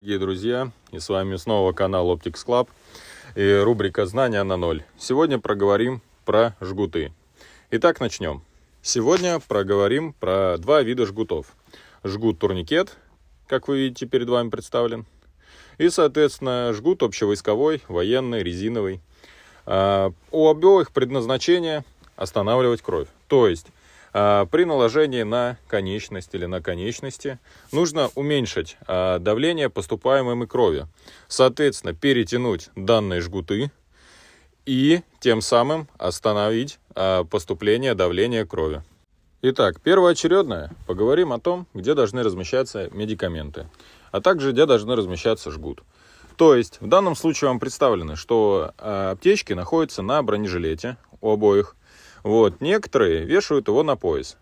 Дорогие друзья, и с вами снова канал Optics Club и рубрика «Знания на ноль». Сегодня проговорим про жгуты. Итак, начнем. Сегодня проговорим про два вида жгутов. Жгут турникет, как вы видите, перед вами представлен, и, соответственно, жгут общевойсковой, военный, резиновый. У обоих предназначение останавливать кровь. То есть при наложении на конечность или на конечности нужно уменьшить давление поступаемой крови. Соответственно, перетянуть данные жгуты и тем самым остановить поступление давления крови. Итак, первоочередно поговорим о том, где должны размещаться медикаменты, а также где должны размещаться жгут. То есть в данном случае вам представлено, что аптечки находятся на бронежилете у обоих. Некоторые вешают его на пояс.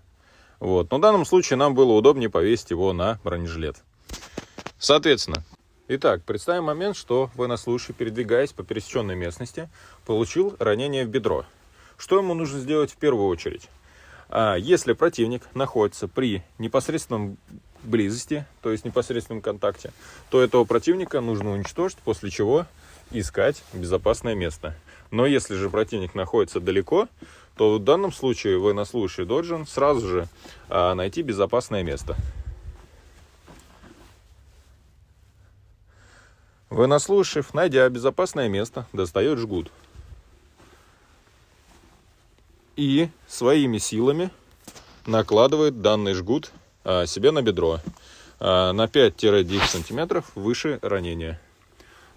Но в данном случае нам было удобнее повесить его на бронежилет. Соответственно, итак, представим момент, что военнослужащий, передвигаясь по пересеченной местности, получил ранение в бедро. Что ему нужно сделать в первую очередь? Если противник находится при непосредственном близости, то есть непосредственном контакте, то этого противника нужно уничтожить, после чего искать безопасное место. Но если же противник находится далеко, то в данном случае военнослужащий должен сразу же найти безопасное место. Военнослужащий, найдя безопасное место, достает жгут и своими силами накладывает данный жгут себе на бедро на 5-10 сантиметров выше ранения.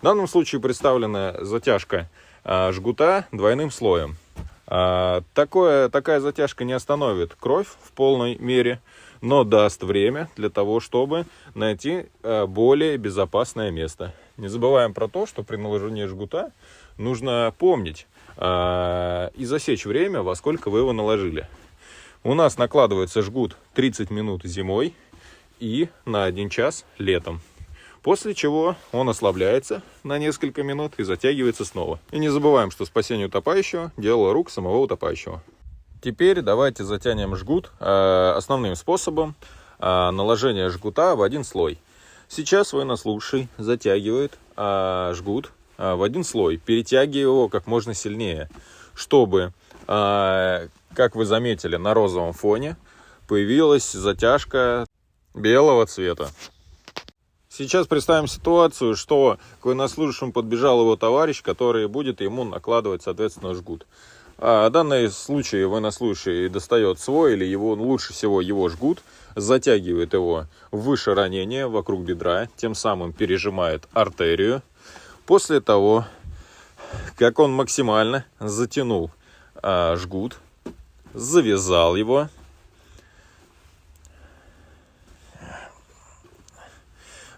В данном случае представлена затяжка жгута двойным слоем. Такая затяжка не остановит кровь в полной мере, но даст время для того, чтобы найти более безопасное место. Не забываем про то, что при наложении жгута нужно помнить и засечь время, во сколько вы его наложили. У нас накладывается жгут 30 минут зимой и на 1 час летом. После чего он ослабляется на несколько минут и затягивается снова. И не забываем, что спасение утопающего – дело рук самого утопающего. Теперь давайте затянем жгут основным способом наложения жгута в 1 слой. Сейчас военнослужащий затягивает жгут в 1 слой, перетягивая его как можно сильнее, чтобы, как вы заметили, на розовом фоне появилась затяжка белого цвета. Сейчас представим ситуацию, что к военнослужащему подбежал его товарищ, который будет ему накладывать, соответственно, жгут. В данном случае военнослужащий достает свой или лучше всего его жгут, затягивает его выше ранения, вокруг бедра, тем самым пережимает артерию. После того, как он максимально затянул жгут, завязал его,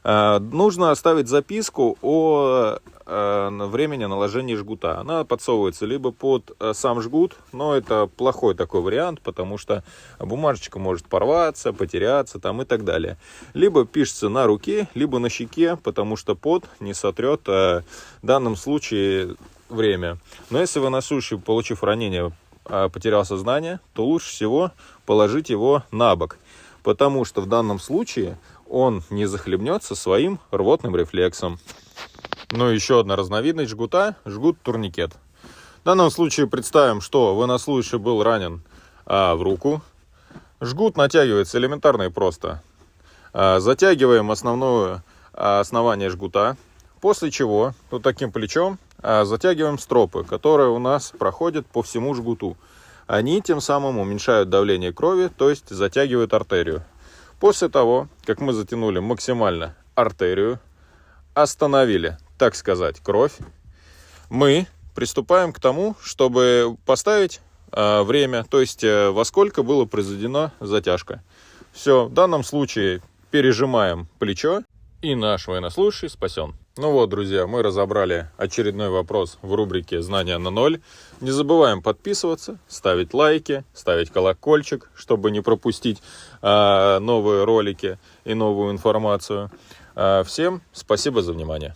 нужно оставить записку о времени наложения жгута. Она подсовывается либо под сам жгут, но это плохой такой вариант, потому что бумажечка может порваться, потеряться и так далее. Либо пишется на руке, либо на щеке, потому что пот не сотрет в данном случае время. Но если военнослужащий, получив ранение, потерял сознание, то лучше всего положить его на бок, потому что в данном случае он не захлебнется своим рвотным рефлексом. Еще одна разновидность жгута – жгут-турникет. В данном случае представим, что военнослужащий был ранен в руку. Жгут натягивается элементарно и просто. Затягиваем основание жгута, после чего таким плечом затягиваем стропы, которые у нас проходят по всему жгуту. Они тем самым уменьшают давление крови, то есть затягивают артерию. После того, как мы затянули максимально артерию, остановили, так сказать, кровь, мы приступаем к тому, чтобы поставить время, то есть во сколько была произведена затяжка. Все, в данном случае пережимаем плечо, и наш военнослужащий спасен. Друзья, мы разобрали очередной вопрос в рубрике «Знания на ноль». Не забываем подписываться, ставить лайки, ставить колокольчик, чтобы не пропустить новые ролики и новую информацию. Всем спасибо за внимание.